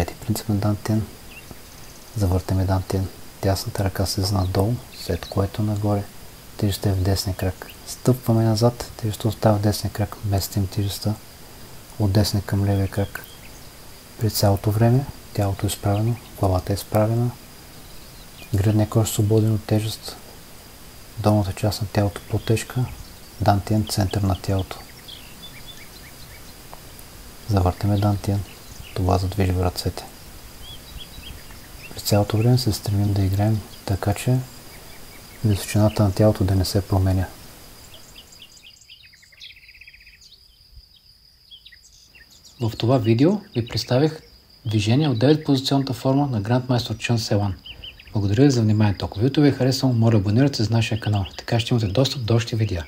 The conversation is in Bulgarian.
Трети принцип на Дантен. Завъртаме Дантен. Дясната ръка слиза надолу, след което нагоре. Тежестта е в десния крак. Стъпваме назад, тежестта остава в десния крак. Местим тежестта от десния към левия крак. При цялото време тялото е изправено, главата е изправена, гръдния кош е свободен от тежест, долната част на тялото по-тежка, Дантен център на тялото. Завъртаме Дантен, това задвижи ръцете. През цялото време се стремим да играем така, че височината на тялото да не се променя. В това видео ви представих движение от 9-позиционната форма на Грандмайстор Чън Селан. Благодаря ви за вниманието. Ако видеото ви е харесало, моля абонирайте се за нашия канал, така ще имате достъп до още видеа.